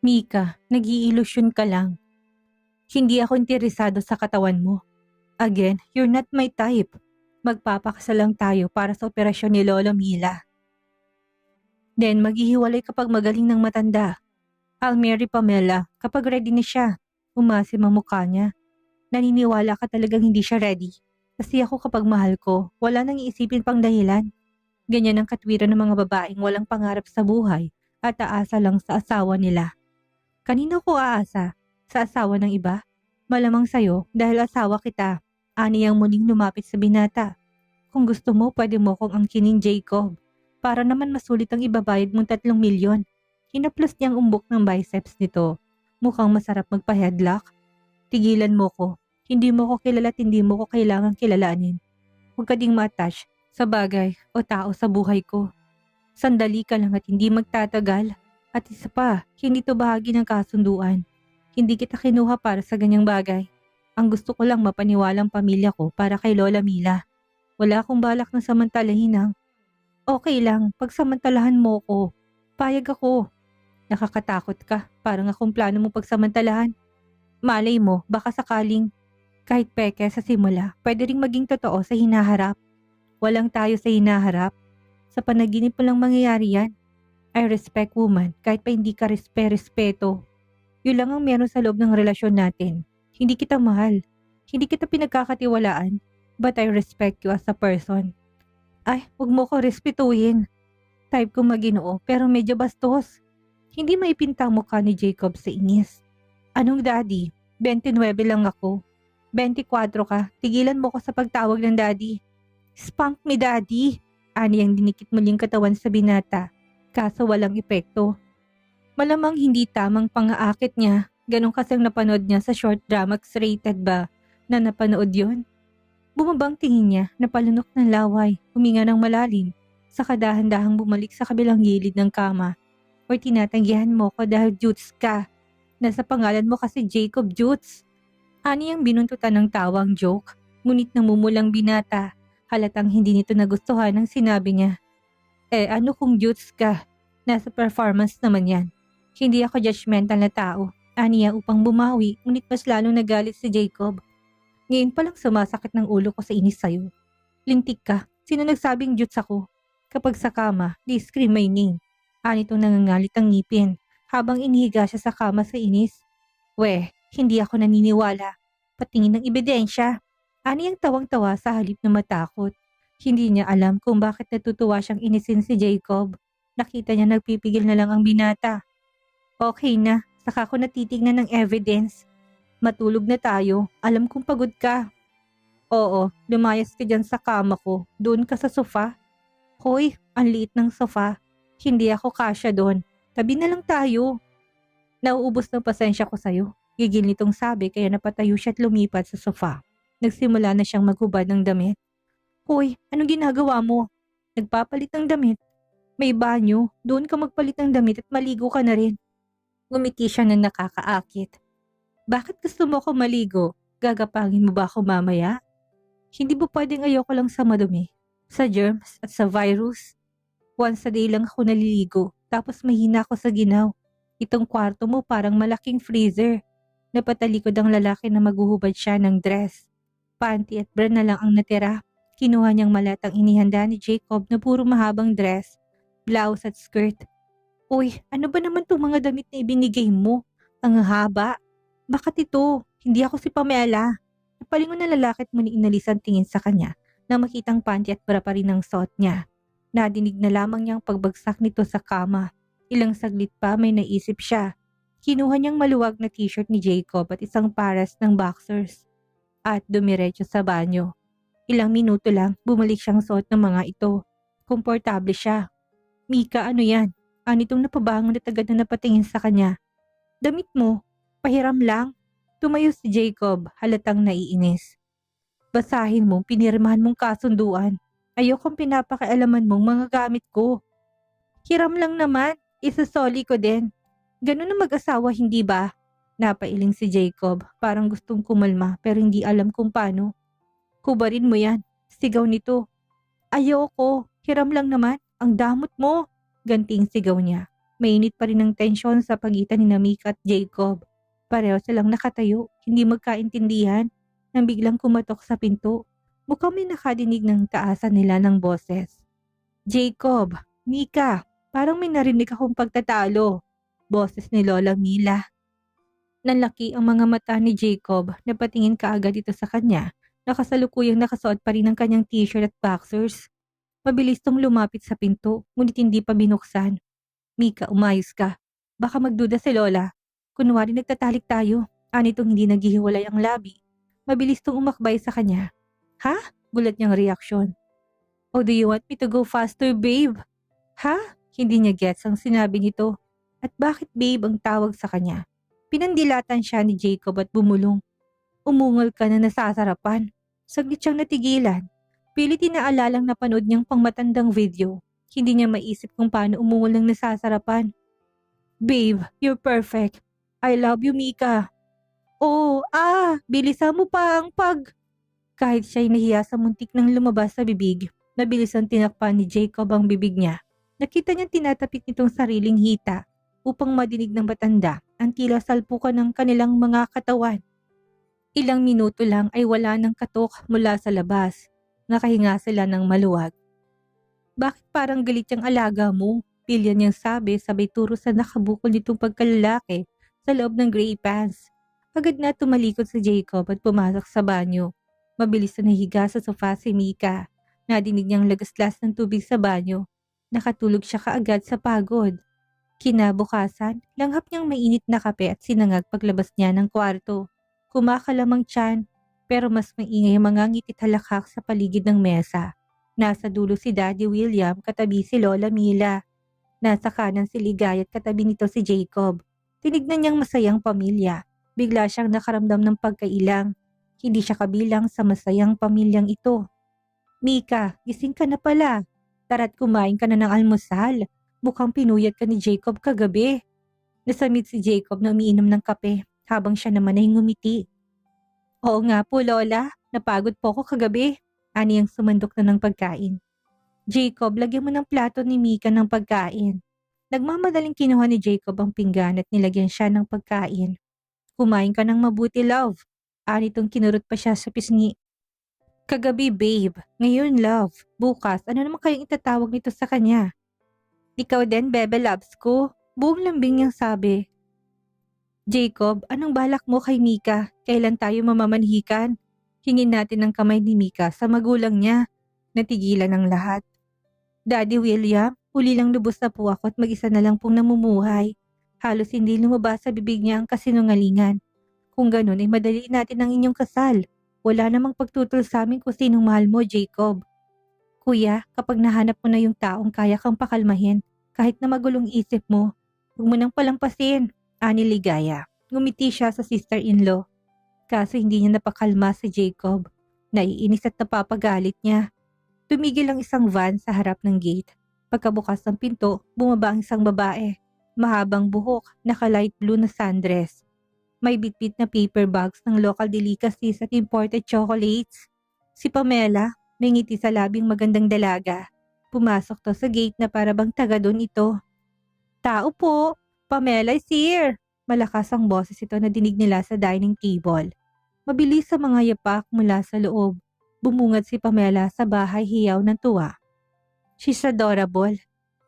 Mika, nag-iilusyon ka lang. Hindi ako interesado sa katawan mo. Again, you're not my type. Magpapakasal lang tayo para sa operasyon ni Lolo Mila. Then maghihiwalay kapag magaling ng matanda. I'll marry Pamela kapag ready na siya. Umasim ang mukha niya. Naniniwala ka talagang hindi siya ready. Kasi ako kapag mahal ko, wala nang iisipin pang dahilan. Ganyan ang katwiran ng mga babaeng walang pangarap sa buhay at aasa lang sa asawa nila. Kanino ko aasa? Sa asawa ng iba? Malamang sayo dahil asawa kita. Ani ang muling lumapit sa binata. Kung gusto mo, pwede mo kong angkinin, Jacob. Para naman masulit ang ibabayad mong 3 milyon. Hinaplos niyang umbok ng biceps nito. Mukhang masarap magpa-headlock. Tigilan mo ko. Hindi mo ko kilala at hindi mo ko kailangang kilalanin. Huwag ka ding ma-attach sa bagay o tao sa buhay ko. Sandali ka lang at hindi magtatagal. At isa pa, hindi to bahagi ng kasunduan. Hindi kita kinuha para sa ganyang bagay. Ang gusto ko lang mapaniwalang pamilya ko para kay Lola Mila. Wala akong balak na samantalahin ang okay lang, pagsamantalahan mo ko. Payag ako. Nakakatakot ka, parang akong plano mo pagsamantalahan. Malay mo, baka sakaling kahit peke sa simula, pwede ring maging totoo sa hinaharap. Walang tayo sa hinaharap. Sa panaginip mo lang mangyayari yan. I respect woman kahit pa hindi ka respeto. Yun lang ang meron sa loob ng relasyon natin. Hindi kita mahal. Hindi kita pinagkakatiwalaan. But I respect you as a person. Ay, huwag mo ko respetuhin. Type ko Maginoo pero medyo bastos. Hindi maipinta ang mukha ni Jacob sa inis. Anong daddy? 29 lang ako. 24 ka. Tigilan mo ko sa pagtawag ng daddy. Spank me daddy. Ani ang dinikit muling katawan sa binata. Kaso walang epekto. Malamang hindi tamang pang-aakit niya. Ganun kasing napanood niya sa short drama X-rated ba na napanood yon. Bumabang tingin niya, napalunok ng laway, huminga ng malalim, saka dahan-dahang bumalik sa kabilang gilid ng kama. Or tinatanggihan mo ko dahil Jutes ka. Nasa pangalan mo kasi Jacob Jutes. Ani ang binuntutan ng tawang joke, ngunit namumulang binata. Halatang hindi nito nagustuhan ang sinabi niya. Ano kung Jutes ka? Nasa performance naman yan. Hindi ako judgmental na tao. Aniya upang bumawi, ngunit mas lalong nagalit si Jacob. Ngayon palang sumasakit ng ulo ko sa inis sa'yo. Lintik ka, sino nagsabing Jutes ako? Kapag sa kama, di scream my name. Anitong nangangalit ang ngipin, habang inihiga siya sa kama sa inis. Weh, hindi ako naniniwala. Patingin ng ebidensya. Ani ang tawang-tawa sa halip na matakot. Hindi niya alam kung bakit natutuwa siyang inisin si Jacob. Nakita niya nagpipigil na lang ang binata. Okay na, saka ko natitignan ng evidence. Matulog na tayo, alam kong pagod ka. Oo, lumayas ka dyan sa kama ko, doon ka sa sofa. Hoy, ang liit ng sofa. Hindi ako kasya doon, tabi na lang tayo. Nauubos ng pasensya ko sa'yo. Gigil nitong sabi kaya napatayo siya at lumipat sa sofa. Nagsimula na siyang maghubad ng damit. Hoy, anong ginagawa mo? Nagpapalit ng damit. May banyo, doon ka magpalit ng damit at maligo ka na rin. Ngumiti siya na nakakaakit. Bakit gusto mo ako maligo? Gagapangin mo ba ako mamaya? Hindi ba pwedeng ayoko lang sa madumi? Sa germs at sa virus? Once a day lang ako naliligo, tapos mahina ako sa ginaw. Itong kwarto mo parang malaking freezer. Napatalikod ang lalaki na maghuhubad siya ng dress. Panty at bra na lang ang natira. Kinuha niyang malatang inihanda ni Jacob na puro mahabang dress, blouse at skirt. Uy, ano ba naman itong mga damit na ibinigay mo? Ang haba. Bakit ito? Hindi ako si Pamela. Napalingon na lalaki at muli inalis ang tingin sa kanya na makitang panty at bra pa rin ang suot niya. Nadinig na lamang niyang pagbagsak nito sa kama. Ilang saglit pa may naisip siya. Kinuha niyang maluwag na t-shirt ni Jacob at isang pares ng boxers. At dumiretso sa banyo. Ilang minuto lang bumalik siyang suot ng mga ito. Komportable siya. Mika, ano yan? Anitong napabangon at agad na napatingin sa kanya. Damit mo. Pahiram lang. Tumayo si Jacob, halatang naiinis. Basahin mo, pinirmahan mong kasunduan. Ayokong pinapakialaman mong mga gamit ko. Hiram lang naman, isasoli ko din. Ganun ang mag-asawa, hindi ba? Napailing si Jacob, parang gustong kumalma pero hindi alam kung paano. Hubarin mo yan, sigaw nito. Ayoko, hiram lang naman, ang damot mo. Ganting sigaw niya. Mainit pa rin ang tensyon sa pagitan ni Mika at Jacob. Pareho silang nakatayo, hindi magkaintindihan, nang biglang kumatok sa pinto. Mukhang may nakadinig ng taasan nila ng boses. Jacob, Mika, parang may narinig akong pagtatalo. Boses ni Lola Mila. Nanlaki ang mga mata ni Jacob na patingin kaagad ito sa kanya. Nakasalukuyang nakasuot pa rin ang kanyang t-shirt at boxers. Mabilis tong lumapit sa pinto, ngunit hindi pa binuksan. Mika, umayos ka. Baka magduda si Lola. Kunwari nagtatalik tayo. Anitong hindi naghihiwalay ang labi. Mabilis tong umakbay sa kanya. Ha? Gulat niyang reaksyon. Oh, do you want me to go faster, babe? Ha? Hindi niya gets ang sinabi nito. At bakit babe ang tawag sa kanya? Pinandilatan siya ni Jacob at bumulong. Umungal ka na nasasarapan. Saglit siyang natigilan. Pilit inaalalang napanood niyang pangmatandang video. Hindi niya maisip kung paano umungal ng nasasarapan. Babe, you're perfect. I love you, Mika. Oh, bilisan mo pa ang pag... Kahit siya'y nahiya sa muntik nang lumabas sa bibig, mabilis ang tinakpan ni Jacob ang bibig niya. Nakita niyang tinatapik nitong sariling hita upang madinig ng matanda ang tila salpukan ng kanilang mga katawan. Ilang minuto lang ay wala ng katok mula sa labas. Nakahinga sila ng maluwag. Bakit parang galit yung alaga mo? Pilyan niyang sabi sabay turo sa nakabukol nitong pagkalalaki sa loob ng gray pants. Agad na tumalikod si Jacob at pumasok sa banyo. Mabilis na nahiga sa sofa si Mika. Nadinig niyang lagaslas ng tubig sa banyo. Nakatulog siya kaagad sa pagod. Kinabukasan, langhap niyang mainit na kape at sinangag paglabas niya ng kwarto. Kumakalamang tiyan, pero mas maingay ang mga ngitit halakhak sa paligid ng mesa. Nasa dulo si Daddy William, katabi si Lola Mila. Nasa kanan si Ligay at katabi nito si Jacob. Tinignan niyang masayang pamilya. Bigla siyang nakaramdam ng pagkailang. Hindi siya kabilang sa masayang pamilyang ito. Mika, gising ka na pala. Tara't kumain ka na ng almusal. Mukhang pinuyat ka ni Jacob kagabi. Nasamid si Jacob na umiinom ng kape habang siya naman ay ngumiti. Oo nga po, Lola. Napagod po ako kagabi. Ani ang sumandok na ng pagkain. Jacob, lagyan mo ng plato ni Mika ng pagkain. Nagmamadaling kinuha ni Jacob ang pinggan at nilagyan siya ng pagkain. Kumain ka ng mabuti, love. Anitong kinurot pa siya sa pisngi. Kagabi, babe. Ngayon, love. Bukas, ano naman kayang itatawag nito sa kanya? Ikaw din, bebe loves ko. Buong lambing niyang sabi. Jacob, anong balak mo kay Mika? Kailan tayo mamamanhikan? Hingin natin ang kamay ni Mika sa magulang niya. Natigilan ang lahat. Daddy William, huli lang lubos na po ako at mag-isa na lang pong namumuhay. Halos hindi lumabas sa bibig niya ang kasinungalingan. Kung ganun ay madali natin ang inyong kasal. Wala namang pagtutol sa amin kung sinong mahal mo, Jacob. Kuya, kapag nahanap mo na yung taong kaya kang pakalmahin, kahit na magulong isip mo, huwag mo nang palampasin, ani Ligaya. Ngumiti siya sa sister-in-law. Kaso hindi niya napakalma si Jacob. Naiinis at napapagalit niya. Tumigil ang isang van sa harap ng gate. Pagkabukas ng pinto, bumaba ang isang babae. Mahabang buhok, naka-light blue na sundress. May bitbit na paper bags ng local delicacies at imported chocolates. Si Pamela, may ngiti sa labing magandang dalaga. Pumasok to sa gate na para bang taga doon ito. Tao po, Pamela is here. Malakas ang boses ito na dinig nila sa dining table. Mabilis sa mga yapak mula sa loob. Bumungad si Pamela sa bahay hiyaw ng tuwa. She's adorable.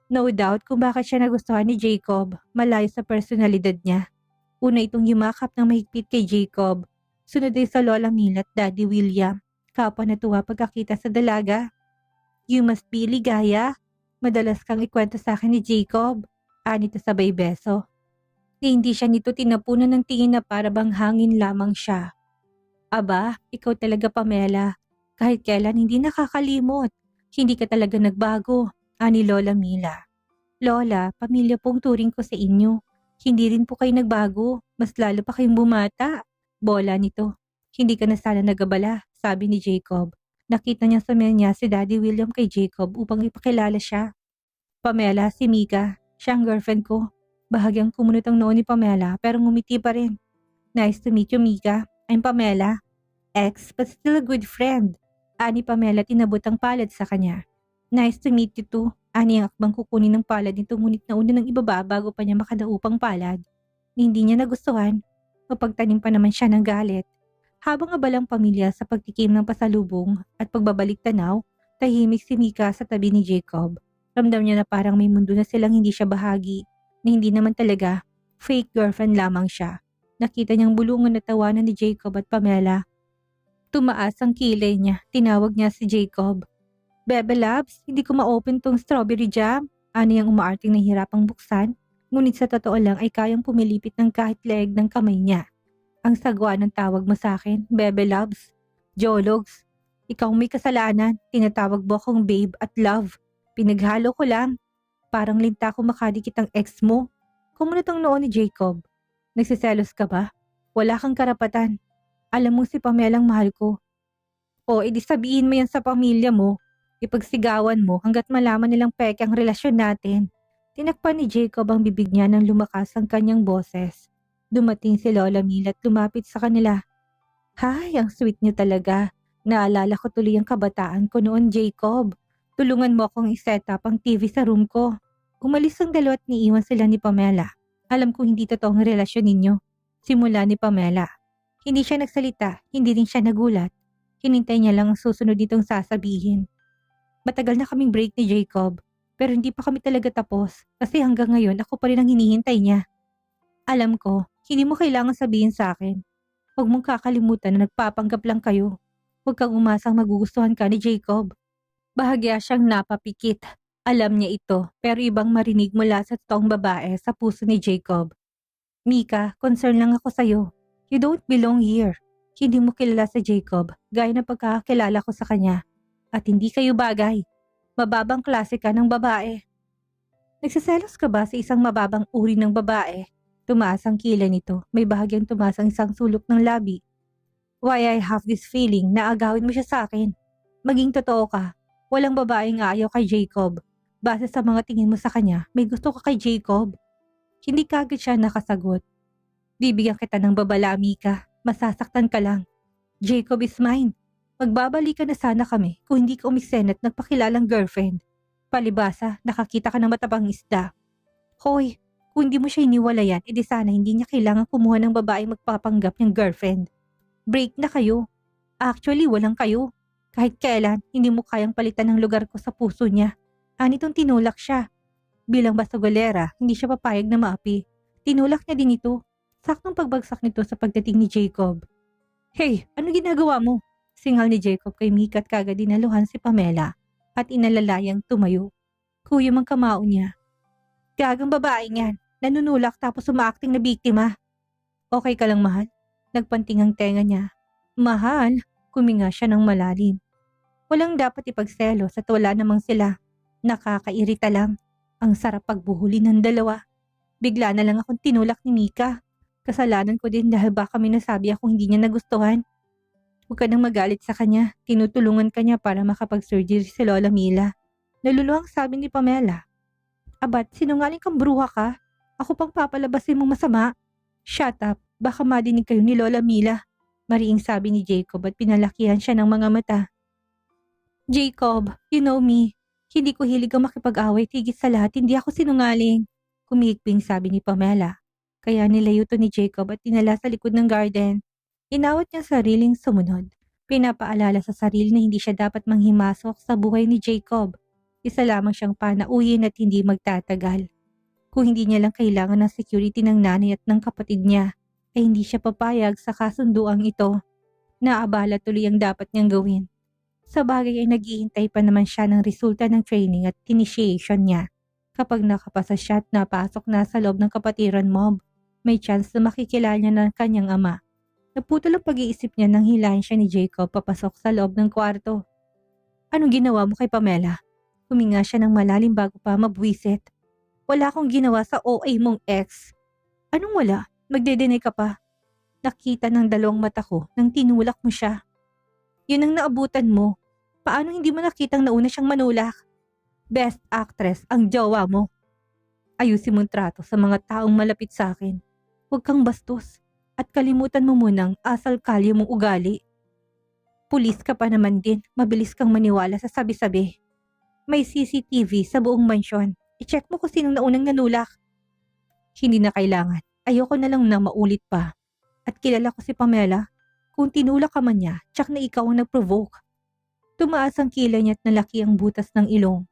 No doubt kung bakit siya nagustuhan ni Jacob, malayo sa personalidad niya. Una itong yumakap ng mahigpit kay Jacob. Sunod ay sa Lola Mila at Daddy William. Kapwa natuwa pagkakita sa dalaga. You must be Ligaya. Madalas kang ikwento sa akin ni Jacob. Anito sabay beso. Hindi siya nito tinapunan ng tingin na para bang hangin lamang siya. Aba, ikaw talaga Pamela. Kahit kailan hindi nakakalimot. Hindi ka talaga nagbago. Ani Lola Mila. Lola, pamilya pong turing ko sa inyo. Hindi rin po kayo nagbago, mas lalo pa kayong bumata. Bola nito. Hindi ka na sana nagabala, sabi ni Jacob. Nakita niya sa niya si Daddy William kay Jacob upang ipakilala siya. Pamela, si Mika. Siya ang girlfriend ko. Bahagyang kumunot ang noo ni Pamela pero ngumiti pa rin. Nice to meet you, Mika. I'm Pamela. Ex but still a good friend. Ani Pamela tinabot ang palad sa kanya. Nice to meet you too. Ani ang akbang kukunin ng palad nito ngunit nauna ng ibaba bago pa niya makadaupang palad. Hindi niya nagustuhan. Mapagtanim pa naman siya ng galit. Habang abalang pamilya sa pagtikim ng pasalubong at pagbabalik tanaw, tahimik si Mika sa tabi ni Jacob. Ramdam niya na parang may mundo na silang hindi siya bahagi, na hindi naman talaga. Fake girlfriend lamang siya. Nakita niyang bulungan na tawanan ni Jacob at Pamela. Tumaas ang kilay niya. Tinawag niya si Jacob. Bebe Labs, hindi ko ma-open tong strawberry jam. Ano yung umaarting nahihirapang buksan? Ngunit sa totoo lang ay kayang pumilipit ng kahit leeg ng kamay niya. Ang sagwa ng tawag mo sa akin, Bebe Labs. Jologs, ikaw may kasalanan. Tinatawag mo akong babe at love. Pinaghalo ko lang. Parang linta ko makadikit ang ex mo. Kumunot ang noo ni Jacob. Nagsiselos ka ba? Wala kang karapatan. Alam mo si Pamelang mahal ko. O edi sabihin mo yan sa pamilya mo. Ipagsigawan mo hanggat malaman nilang peke ang relasyon natin. Tinakpan ni Jacob ang bibig niya nang lumakas ang kanyang boses. Dumating si Lola Mila at lumapit sa kanila. Hay, ang sweet niyo talaga. Naalala ko tuloy ang kabataan ko noon, Jacob. Tulungan mo akong iset up ang TV sa room ko. Umalis ang dalawa at niiwan sila ni Pamela. Alam ko hindi totoo ang relasyon ninyo. Simula ni Pamela. Hindi siya nagsalita, hindi rin siya nagulat. Hinintay niya lang ang susunod nitong sasabihin. Matagal na kaming break ni Jacob, pero hindi pa kami talaga tapos kasi hanggang ngayon ako pa rin ang hinihintay niya. Alam ko, hindi mo kailangan sabihin sa akin. Huwag mong kakalimutan na nagpapanggap lang kayo. Huwag kang umasang magugustuhan ka ni Jacob. Bahagya siyang napapikit. Alam niya ito, pero ibang marinig mula sa totoong babae sa puso ni Jacob. Mika, concern lang ako sa'yo. You don't belong here. Hindi mo kilala si Jacob, gaya ng pagkakakilala ko sa kanya. At hindi kayo bagay. Mababang klase ka ng babae. Nagsiselos ka ba sa isang mababang uri ng babae? Tumaas ang kilay nito, may bahagyang tumaas ang isang sulok ng labi. Why I have this feeling na agawin mo siya sa akin. Maging totoo ka, walang babaeng aayaw kay Jacob. Base sa mga tingin mo sa kanya, may gusto ka kay Jacob. Hindi kagad siya nakasagot. Bibigyan kita ng babala, Mika. Masasaktan ka lang. Jacob is mine. Magbabalikan na sana kami kung hindi ka umiksen at nagpakilalang girlfriend. Palibasa, nakakita ka ng matabang isda. Hoy, kung hindi mo siya iniwalayan, edi sana hindi niya kailangan kumuha ng babae magpapanggap niyang girlfriend. Break na kayo. Actually, walang kayo. Kahit kailan, hindi mo kayang palitan ng lugar ko sa puso niya. Anitong tinulak siya. Bilang basagolera, hindi siya papayag na maapi. Tinulak niya din ito. Saktong pagbagsak nito sa pagdating ni Jacob. Hey, ano ginagawa mo? Singal ni Jacob kay Mika at kagad dinaluhan si Pamela at inalalayang tumayo. Kuyom ang kamao niya. Gagang babae niyan, nanunulak tapos umaakting na biktima. Okay ka lang, mahal? Nagpanting ang tenga niya. Mahal, kuminga siya ng malalim. Walang dapat ipagselos at wala namang sila. Nakakairita lang. Ang sarap pagbuhuli ng dalawa. Bigla na lang akong tinulak ni Mika. Kasalanan ko din dahil baka may nasabi akong hindi niya nagustuhan. Huwag ka nang magalit sa kanya. Tinutulungan ka niya para makapag-surgery si Lola Mila. Naluluhang sabi ni Pamela. Abat, sinungaling kang bruha ka? Ako pang papalabasin mong masama. Shut up, baka madinig kayo ni Lola Mila. Mariing sabi ni Jacob at pinalakihan siya ng mga mata. Jacob, you know me. Hindi ko hilig ang makipag-away, higit sa lahat, hindi ako sinungaling. Kumigping sabi ni Pamela. Kaya nilayo to ni Jacob at dinala sa likod ng garden. Inawat niya sariling sumunod. Pinapaalala sa sarili na hindi siya dapat manghimasok sa buhay ni Jacob. Isa lamang siyang panauhin at hindi magtatagal. Kung hindi niya lang kailangan ng security ng nanay at ng kapatid niya, ay hindi siya papayag sa kasunduang ito. Naabala tuloy ang dapat niyang gawin. Sa bagay ay naghihintay pa naman siya ng resulta ng training at initiation niya. Kapag nakapasa siya at napasok na sa loob ng kapatiran mob, may chance na makikilala niya ng kanyang ama. Naputol ang pag-iisip niya nang hilahin siya ni Jacob papasok sa loob ng kwarto. Anong ginawa mo kay Pamela? Huminga siya ng malalim bago pa mabwisit. Wala akong ginawa sa OA mong ex. Anong wala? Magde-deny ka pa. Nakita ng dalawang mata ko nang tinulak mo siya. Yun ang naabutan mo. Paano hindi mo nakitang nauna siyang manulak? Best actress ang jowa mo. Ayusin mong trato sa mga taong malapit sa akin. Huwag kang bastos at kalimutan mo munang asal kalye mong ugali. Pulis ka pa naman din, mabilis kang maniwala sa sabi-sabi. May CCTV sa buong mansyon. I-check mo kung sinong naunang nanulak. Hindi na kailangan. Ayoko na lang na maulit pa. At kilala ko si Pamela. Kung tinulak ka man niya, tsak na ikaw ang nag-provoke. Tumaas ang kilay niya at nalaki ang butas ng ilong.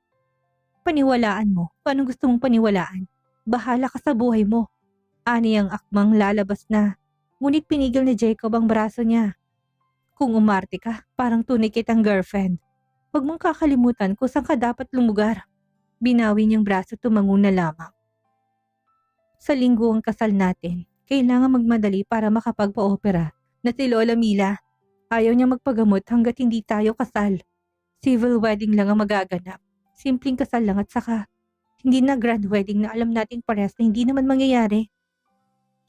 Paniwalaan mo. Paano gusto mong paniwalaan? Bahala ka sa buhay mo. Ani ang akmang lalabas na. Ngunit pinigil ni Jacob ang braso niya. Kung umarte ka, parang tunay kitang girlfriend. Huwag mong kakalimutan kung saan ka dapat lumugar. Binawi niyang braso tumango na lamang. Sa linggo ang kasal natin, kailangan magmadali para makapagpa-opera na si Lola Mila. Ayaw niya magpagamot hanggat hindi tayo kasal. Civil wedding lang ang magaganap. Simpleng kasal lang at saka hindi na grand wedding na alam natin parehas na hindi naman mangyayari.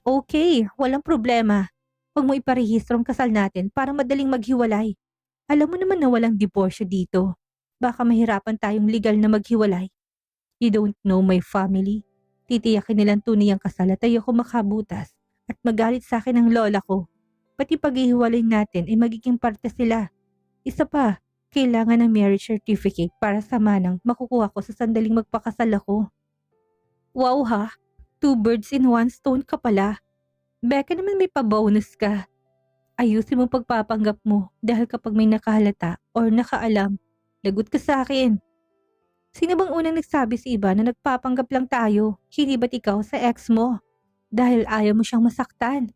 Okay, walang problema. Huwag mo iparehistro ang kasal natin para madaling maghiwalay. Alam mo naman na walang diborsyo dito. Baka mahirapan tayong legal na maghiwalay. You don't know my family. Titiyakin nilang tunay ang kasal at ayoko makabutas at magalit sa akin ang lola ko. Pati paghihiwalay natin ay magiging parte sila. Isa pa, kailangan ng marriage certificate para sa manang makukuha ko sa sandaling magpakasal ako. Wow ha, 2 birds in 1 stone ka pala. Beka naman may pa-bonus ka. Ayusin mo pagpapanggap mo dahil kapag may nakahalata or nakaalam, lagot ka sa akin. Sino bang unang nagsabi sa iba na nagpapanggap lang tayo? Hindi ba't ikaw sa ex mo? Dahil ayaw mo siyang masaktan.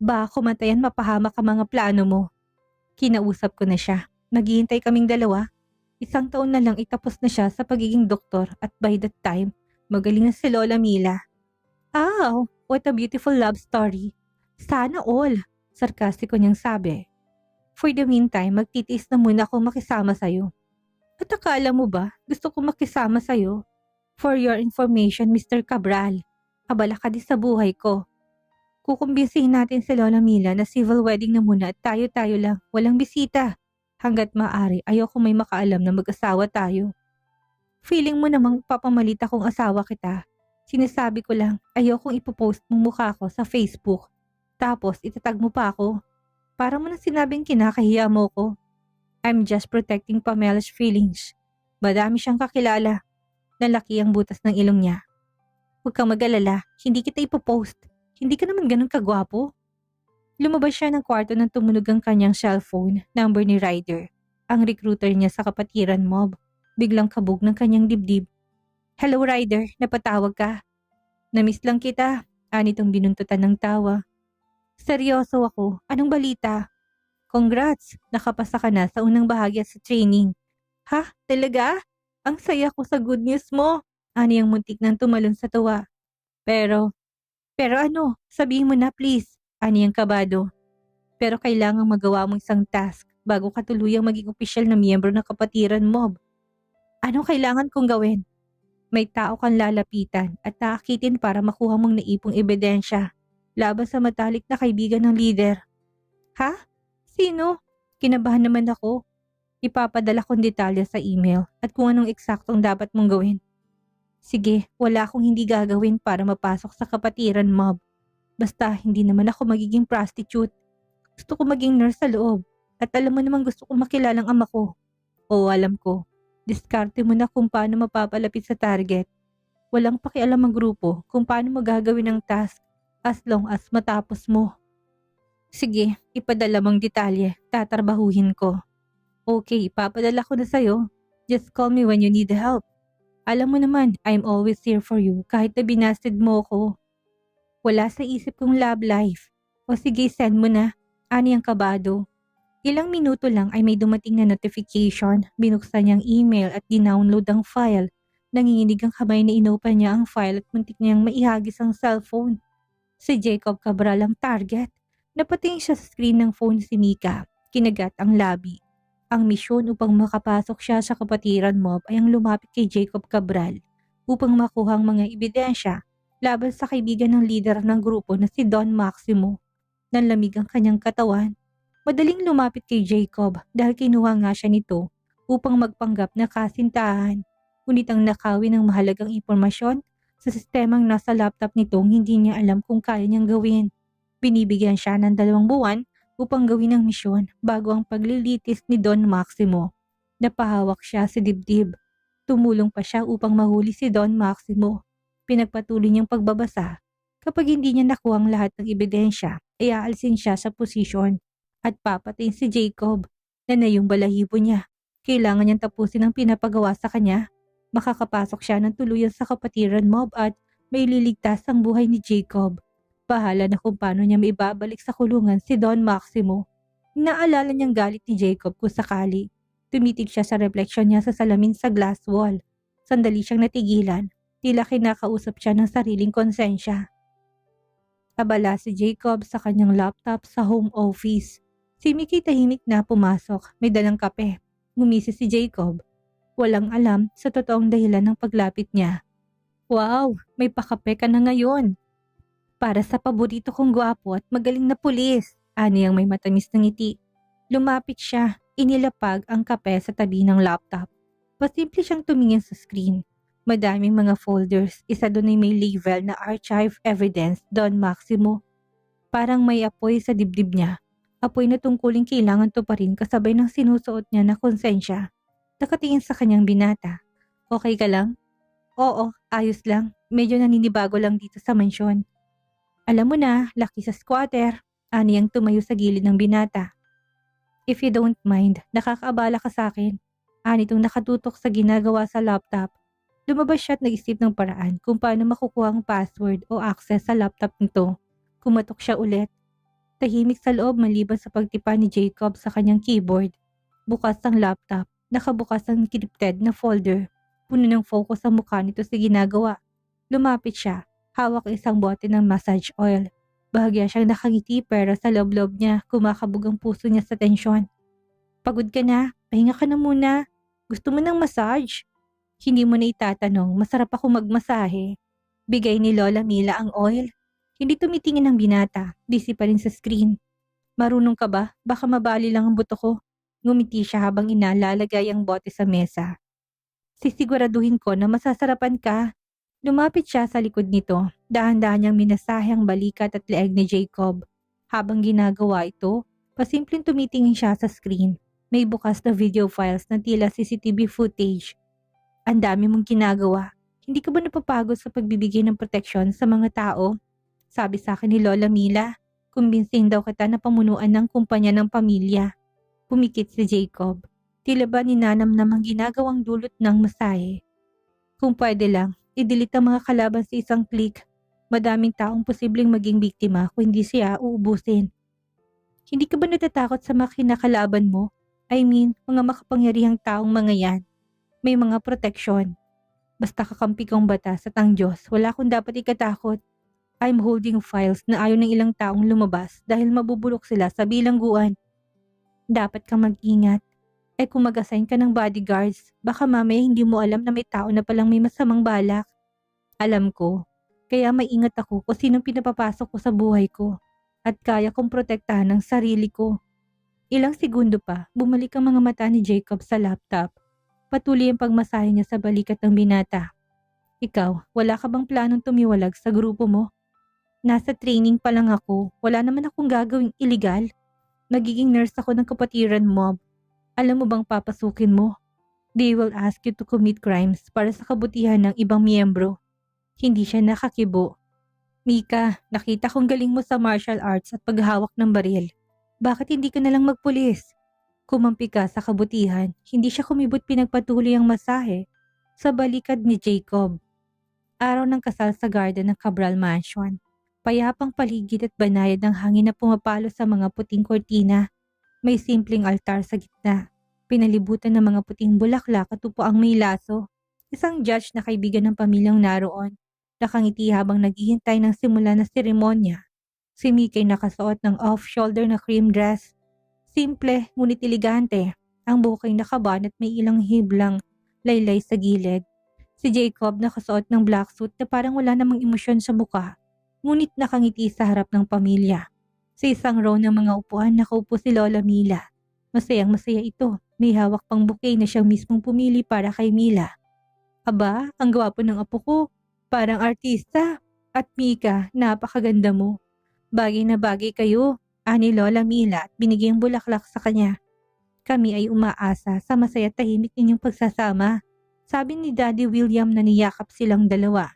Baka kumatayan mapahamak ang mga plano mo. Kinausap ko na siya. Naghihintay kaming dalawa. 1 taon na lang itapos na siya sa pagiging doktor at by that time, magaling na si Lola Mila. Oh, what a beautiful love story. Sana all, sarkastiko niyang sabi. For the meantime, magtitiis na muna ako makisama sa'yo. At akala mo ba, gusto ko makisama sa'yo? For your information, Mr. Cabral, abala ka din sa buhay ko. Kukumbinsihin natin si Lola Mila na civil wedding na muna at tayo-tayo lang, walang bisita. Hanggat maaari, ayoko may makaalam na mag-asawa tayo. Feeling mo namang papamalit akong asawa kita. Sinasabi ko lang, ayokong ipopost mong mukha ko sa Facebook. Tapos itatag mo pa ako. Para mo na sinabing kinakahiya mo ko. I'm just protecting Pamela's feelings. Madami siyang kakilala. Nalaki ang butas ng ilong niya. Huwag kang mag-alala, hindi kita ipopost. Hindi ka naman ganun kagwapo. Lumabas siya ng kwarto nang tumunog ang kanyang cellphone, number ni Ryder. Ang recruiter niya sa kapatiran mob. Biglang kabog ng kanyang dibdib. Hello Ryder, napatawag ka. Namiss lang kita, anitong binuntutan ng tawa. Seryoso ako, anong balita? Congrats, nakapasa ka na sa unang bahagi sa training. Ha, talaga? Ang saya ko sa good news mo. Ani ang muntik nang tumalon sa tuwa. Pero ano, sabihin mo na please, ani ang kabado. Pero kailangang magawa mo isang task bago ka tuluyang maging opisyal na miyembro ng kapatiran mob. Anong kailangan kong gawin? May tao kang lalapitan at naakitin para makuha mong naipong ebidensya laban sa matalik na kaibigan ng leader. Ha? Sino? Kinabahan naman ako. Ipapadala kong detalye sa email at kung anong eksaktong dapat mong gawin. Sige, wala akong hindi gagawin para mapasok sa kapatiran mob. Basta hindi naman ako magiging prostitute. Gusto ko maging nurse sa loob. At alam mo naman gusto ko makilalang ama ko. Oo, alam ko. Diskarte mo na kung paano mapapalapit sa target. Walang pakialam ang grupo kung paano mo gagawin ang task as long as matapos mo. Sige, ipadala mong detalye. Tatrabahuhin ko. Okay, ipapadala ko na sa'yo. Just call me when you need help. Alam mo naman, I'm always here for you kahit na binasted mo ko. Wala sa isip kong love life. O sige, send mo na. Ani ang kabado. Ilang minuto lang ay may dumating na notification. Binuksan niyang email at dinownload ang file. Nanginginig ang kamay na inopen niya ang file at muntik niyang maihagis ang cellphone. Si Jacob Cabral ang target. Napatingin siya sa screen ng phone si Mika. Kinagat ang labi. Ang misyon upang makapasok siya sa kapatiran mob ay ang lumapit kay Jacob Cabral upang makuha ang mga ebidensya laban sa kaibigan ng leader ng grupo na si Don Maximo. Nanlamig ang kanyang katawan. Madaling lumapit kay Jacob dahil kinuha nga siya nito upang magpanggap na kasintahan. Ngunit ang nakawin ng mahalagang impormasyon sa sistemang nasa laptop nitong hindi niya alam kung kaya niyang gawin. Binibigyan siya ng 2 buwan upang gawin ang misyon bago ang paglilitis ni Don Maximo. Napahawak siya sa dibdib. Tumulong pa siya upang mahuli si Don Maximo. Pinagpatuloy niyang pagbabasa. Kapag hindi niya nakuha ang lahat ng ebidensya, ay aalsin siya sa posisyon at papatayin si Jacob na yung balahibo niya. Kailangan niyang tapusin ang pinapagawa sa kanya. Makakapasok siya ng tuluyan sa kapatiran mob at may liligtas ang buhay ni Jacob. Bahala na kung paano niya maibabalik sa kulungan si Don Maximo. Naalala niyang galit ni Jacob kung sakali. Tumitig siya sa refleksyon niya sa salamin sa glass wall. Sandali siyang natigilan. Tila kinakausap siya ng sariling konsensya. Abala si Jacob sa kanyang laptop sa home office. Si Mickey tahimik na pumasok, may dalang kape. Ngumisi si Jacob. Walang alam sa totoong dahilan ng paglapit niya. Wow, may pakape ka na ngayon. Para sa paborito kong gwapo at magaling na pulis, ani ang may matamis na ngiti. Lumapit siya, inilapag ang kape sa tabi ng laptop. Pasimple siyang tumingin sa screen. Madaming mga folders, isa doon ay may label na Archive Evidence Don Maximo. Parang may apoy sa dibdib niya. Apoy na tungkuling kailangan to pa rin kasabay ng sinusuot niya na konsensya. Nakatingin sa kanyang binata. Okay ka lang? Oo, ayos lang. Medyo naninibago lang dito sa mansyon. Alam mo na, laki sa squatter. Ani ang tumayo sa gilid ng binata. If you don't mind, nakakaabala ka sa akin. Ani itong nakatutok sa ginagawa sa laptop. Lumabas siya at nag-isip ng paraan kung paano makukuha ang password o access sa laptop nito. Kumatok siya ulit. Tahimik sa loob maliban sa pagtipa ni Jacob sa kanyang keyboard. Bukas ang laptop, nakabukas ang encrypted na folder. Puno ng focus ang mukha nito sa ginagawa. Lumapit siya, hawak isang bote ng massage oil. Bahagya siyang nakangiti pero sa loob-loob niya kumakabog ang puso niya sa tensyon. Pagod ka na, pahinga ka na muna. Gusto mo ng massage? Hindi mo na itatanong, masarap ako magmasahe. Bigay ni Lola Mila ang oil. Hindi tumitingin ang binata, busy pa rin sa screen. Marunong ka ba? Baka mabali lang ang buto ko. Ngumiti siya habang inalalagay ang bote sa mesa. Sisiguraduhin ko na masasarapan ka. Lumapit siya sa likod nito, dahan-dahan niyang minasahe ang balikat at leeg ni Jacob. Habang ginagawa ito, pasimpleng tumitingin siya sa screen. May bukas na video files na tila CCTV footage. Ang dami mong ginagawa. Hindi ka ba napapagod sa pagbibigay ng proteksyon sa mga tao? Sabi sa akin ni Lola Mila, kumbinsihin daw kita na pamunuan ng kumpanya ng pamilya. Pumikit si Jacob. Tila ba ninanamnam ang ginagawang dulot ng masahe? Kung pwede lang, i-delete ang mga kalaban sa isang click. Madaming taong posibleng maging biktima kung hindi siya uubusin. Hindi ka ba natatakot sa mga kinakalaban mo? I mean, mga makapangyarihang taong mga yan. May mga proteksyon. Basta kakampi kong batas at ang Diyos, wala akong dapat ikatakot. I'm holding files na ayaw ng ilang taong lumabas dahil mabubulok sila sa bilangguan. Dapat kang mag-ingat. Kung mag-assign ka ng bodyguards, baka mamaya hindi mo alam na may tao na palang may masamang balak. Alam ko, kaya maingat ako kung sinong pinapapasok ko sa buhay ko at kaya kong protektahan ang sarili ko. Ilang segundo pa, bumalik ang mga mata ni Jacob sa laptop. Patuloy ang pagmasahe niya sa balikat ng binata. Ikaw, wala ka bang planong tumiwalag sa grupo mo? Nasa training pa lang ako, wala naman akong gagawing illegal. Magiging nurse ako ng kapatiran mob. Alam mo bang papasukin mo? They will ask you to commit crimes para sa kabutihan ng ibang miyembro. Hindi siya nakakibo. Mika, nakita kong galing mo sa martial arts at paghawak ng baril. Bakit hindi ka nalang magpulis? Kumampi ka sa kabutihan, hindi siya kumibot pinagpatuloy ang masahe sa balikad ni Jacob. Araw ng kasal sa garden ng Cabral Mansion. Payapang paligid at banayad ng hangin na pumapalo sa mga puting kortina. May simpleng altar sa gitna. Pinalibutan ng mga puting bulaklak at upo ang may laso. Isang judge na kaibigan ng pamilyang naroon. Nakangiti habang naghihintay ng simula na seremonya. Si Mickey nakasuot ng off-shoulder na cream dress. Simple, ngunit elegante. Ang buhok ay nakaban at may ilang hiblang laylay sa gilid. Si Jacob nakasuot ng black suit na parang wala namang emosyon sa mukha. Ngunit nakangiti sa harap ng pamilya. Sa isang row ng mga upuan nakaupo si Lola Mila. Masayang masaya ito. May hawak pang bouquet na siyang mismong pumili para kay Mila. Aba, ang gwapo ng apo ko. Parang artista. At Mika, napakaganda mo. Bagay na bagay kayo. Ani Lola Mila at binigay ang bulaklak sa kanya. Kami ay umaasa sa masaya tahimik ninyong pagsasama. Sabi ni Daddy William na niyakap silang dalawa.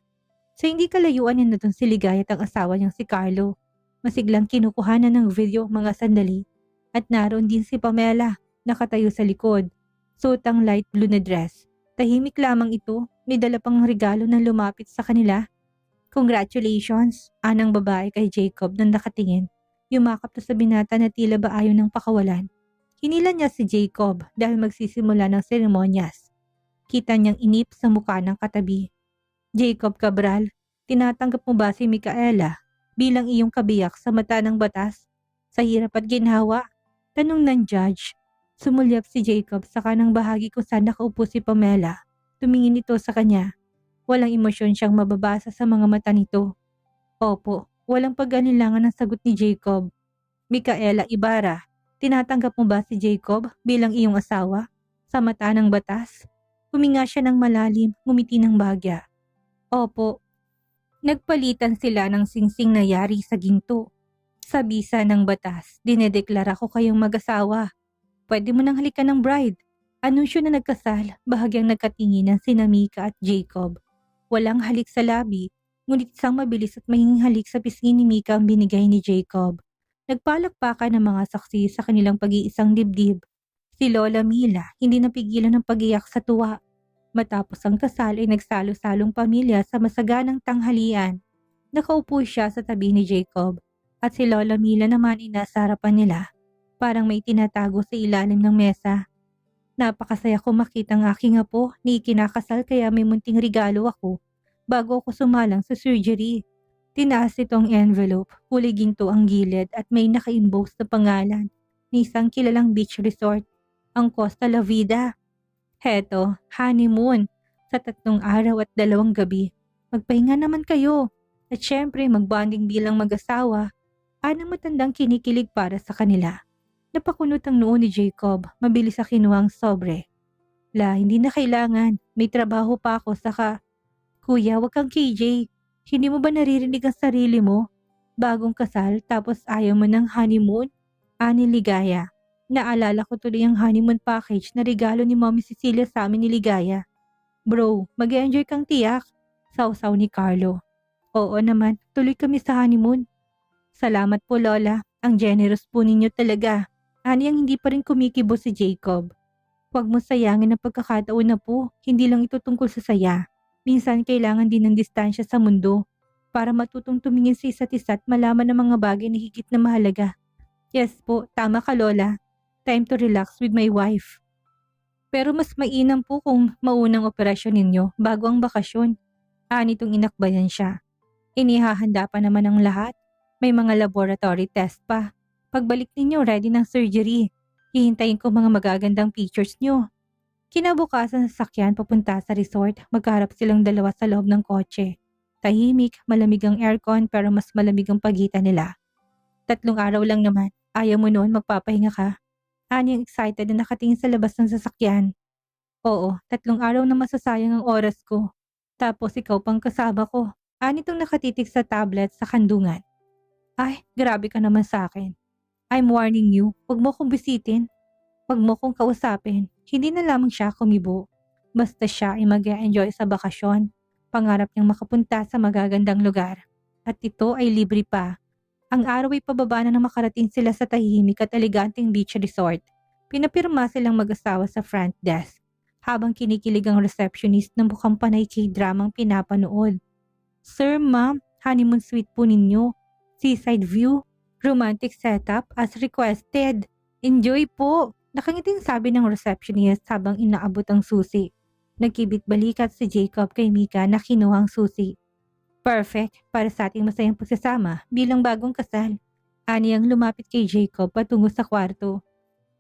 Sa hindi kalayuan na doon si Ligaya at ang asawa niyang si Carlo. Masiglang kinukuhanan ng video mga sandali at naroon din si Pamela nakatayo sa likod. Suot ang light blue na dress. Tahimik lamang ito, may dala pang regalo na lumapit sa kanila. Congratulations, anang babae kay Jacob nang nakatingin. Yumakap na sa binata na tila ba ayaw ng pakawalan. Hinila niya si Jacob dahil magsisimula ng seremonyas. Kita niyang inip sa mukha ng katabi. Jacob Cabral, tinatanggap mo ba si Micaela bilang iyong kabiyak sa mata ng batas? Sa hirap at ginhawa? Tanong ng judge. Sumulyap si Jacob sa kanang bahagi kung saan nakaupo si Pamela. Tumingin ito sa kanya. Walang emosyon siyang mababasa sa mga mata nito. Opo, walang pag-anilangan ang sagot ni Jacob. Micaela Ibarra, tinatanggap mo ba si Jacob bilang iyong asawa? Sa mata ng batas? Huminga siya ng malalim, ngumiti ng bagya. Opo. Nagpalitan sila ng singsing na yari sa ginto. Sa bisa ng batas, dinedeklara ko kayong mag-asawa. Pwede mo nang halikan ng bride. Anunsyo na nagkasal, bahagyang nagkatinginan sina Mika at Jacob. Walang halik sa labi, ngunit isang mabilis at mahinging halik sa pisngi ni Mika ang binigay ni Jacob. Nagpalakpakan ng mga saksi sa kanilang pag-iisang dibdib. Si Lola Mila hindi napigilan ng pag-iyak sa tuwa. Matapos ang kasal ay nagsalo-salong pamilya sa masaganang tanghalian. Nakaupo siya sa tabi ni Jacob at si Lola Mila naman ay nasa harapan nila. Parang may tinatago sa ilalim ng mesa. Napakasaya ko makita ang aking apo ni ikinakasal kaya may munting regalo ako bago ako sumalang sa surgery. Tinaas itong envelope, kulay ginto ang gilid at may naka-emboss na pangalan ni isang kilalang beach resort, ang Costa La Vida. Heto, honeymoon, sa 3 araw at 2 gabi. Magpahinga naman kayo at syempre magbonding bilang mag-asawa. Anang matandang kinikilig para sa kanila. Napakunot ang noo ni Jacob, mabilis sa kinuhang sobre. La, hindi na kailangan, may trabaho pa ako saka. Kuya, wag kang KJ. Hindi mo ba naririnig ang sarili mo? Bagong kasal tapos ayaw mo ng honeymoon? Ani Ligaya. Naalala ko tuloy ang honeymoon package na regalo ni Mommy Cecilia sa amin ni Ligaya. Bro, mag-enjoy kang tiyak. Sausaw ni Carlo. Oo naman, tuloy kami sa honeymoon. Salamat po Lola, ang generous po ninyo talaga. Ani ang hindi pa rin kumikibo si Jacob. Huwag mo sayangin ang pagkakataon na po, hindi lang ito tungkol sa saya. Minsan kailangan din ng distansya sa mundo para matutong tumingin sa isa't isa at malaman ang mga bagay na higit na mahalaga. Yes po, tama ka Lola. Time to relax with my wife. Pero mas mainam po kung maunang operasyon ninyo bago ang bakasyon. Anitong inakbayan siya. Inihahanda pa naman ang lahat. May mga laboratory test pa. Pagbalik ninyo, ready ng surgery. Hihintayin ko mga magagandang pictures nyo. Kinabukasan sa sakyan papunta sa resort, magkaharap silang dalawa sa loob ng kotse. Tahimik, malamig ang aircon pero mas malamig ang pagitan nila. 3 araw lang naman, ayaw mo noon magpapahinga ka. Ani ang excited na nakatingin sa labas ng sasakyan. Oo, 3 araw na masasayang ang oras ko. Tapos ikaw pang kasama ko. Ani itong nakatitig sa tablet sa kandungan. Ay, grabe ka naman sa akin. I'm warning you, huwag mo kong bisitin. Huwag mo kong kausapin. Hindi na lamang siya kumibo. Basta siya ay mag-enjoy sa bakasyon. Pangarap niyang makapunta sa magagandang lugar. At ito ay libre pa. Ang araw ay pababa na makarating sila sa tahimik at eleganteng beach resort. Pinapirma silang mag-asawa sa front desk. Habang kinikilig ang receptionist ng mukhang panay K-dramang pinapanood. Sir, ma'am, honeymoon suite po ninyo. Seaside view. Romantic setup as requested. Enjoy po! Nakangiting sabi ng receptionist habang inaabot ang susi. Nagkibit balikat si Jacob kay Mika na kinuha ang susi. Perfect para sa ating masayang pagsasama bilang bagong kasal. Ani ang lumapit kay Jacob patungo sa kwarto.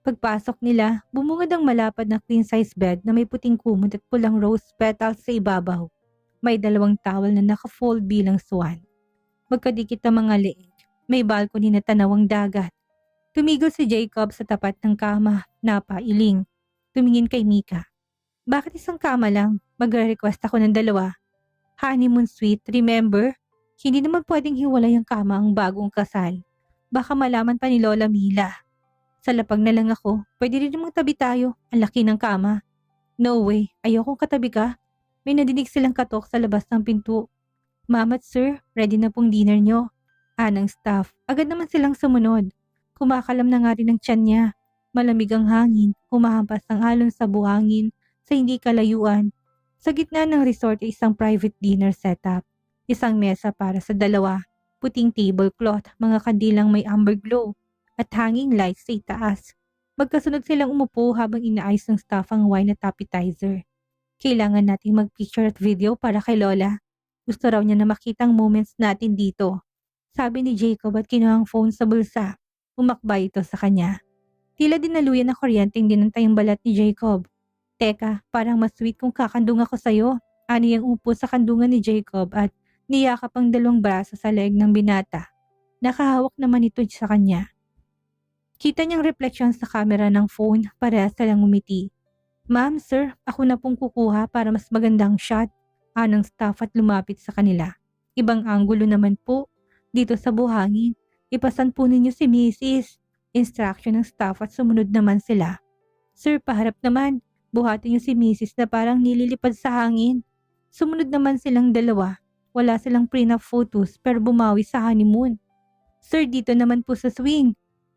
Pagpasok nila, bumungad ang malapad na queen size bed na may puting kumot at pulang rose petals sa ibabaw. May 2 towel na naka-fold bilang swan. Magkadikit ang mga leeg. May balcony na tanawang dagat. Tumigil si Jacob sa tapat ng kama, napailing. Tumingin kay Mika. Bakit isang kama lang? Magre-request ako ng 2. Honeymoon suite, remember? Hindi naman pwedeng hiwalay ang kama ang bagong kasal. Baka malaman pa ni Lola Mila. Sa lapag na lang ako, pwede rin magtabi tayo, ang laki ng kama. No way, ayokong katabi ka. May nadinig silang katok sa labas ng pinto. Ma'am at sir, ready na pong dinner nyo. Ng staff, agad naman silang sumunod. Kumakalam na nga rin ang tiyan niya. Malamig ang hangin, humahampas ang alon sa buhangin, sa hindi kalayuan. Sa gitna ng resort ay isang private dinner setup. Isang mesa para sa dalawa, puting tablecloth, mga kandilang may amber glow, at hanging lights sa itaas. Magkasunod silang umupo habang inaayos ng staff ang wine at appetizer. Kailangan nating mag-picture at video para kay Lola. Gusto raw niya na makita ang moments natin dito. Sabi ni Jacob at kinuha ang phone sa bulsa. Umakbay ito sa kanya. Tila dinaluyan na kuryenteng dinantay ang balat ni Jacob. Teka, parang mas sweet kung kakandung ako sa'yo. Ani ang upo sa kandungan ni Jacob at niyakap ang dalawang braso sa leeg ng binata. Nakahawak naman ito sa kanya. Kita niyang refleksyon sa camera ng phone, parehas silang umiti. Ma'am, sir, ako na pong kukuha para mas magandang shot. Ng staff at lumapit sa kanila. Ibang anggulo naman po. Dito sa buhangin. Ipasan po ninyo si Mrs. Instruction ng staff at sumunod naman sila. Sir, paharap naman. Buhatin niyo si Mrs. na parang nililipad sa hangin. Sumunod naman silang dalawa. Wala silang prenup photos pero bumawi sa honeymoon. Sir, dito naman po sa swing.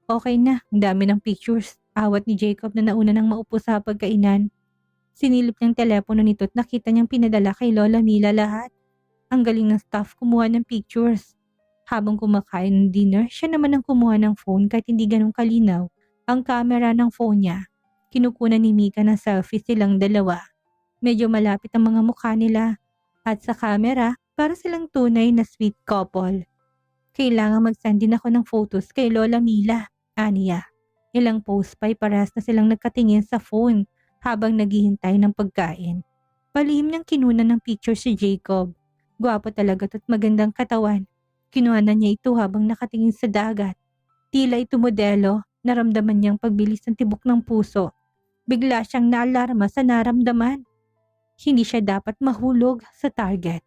Okay na, ang dami ng pictures. Awat ni Jacob na nauna nang maupo sa pagkainan. Sinilip niyang telepono nito at nakita niyang pinadala kay Lola Mila lahat. Ang galing ng staff kumuha ng pictures. Habang kumakain ng dinner, siya naman ang kumuha ng phone kahit hindi ganun kalinaw ang camera ng phone niya. Kinukunan ni Mika ng selfie silang dalawa. Medyo malapit ang mga mukha nila at sa camera para silang tunay na sweet couple. Kailangan mag-send din ako ng photos kay Lola Mila, aniya. Ilang post pa'y parehas na silang nagkatingin sa phone habang naghihintay ng pagkain. Palihim niyang kinunan ng picture si Jacob. Gwapo talaga at magandang katawan. Kinuha na niya ito habang nakatingin sa dagat. Tila ito modelo, naramdaman niyang pagbilis ng tibok ng puso. Bigla siyang naalarma sa naramdaman. Hindi siya dapat mahulog sa target.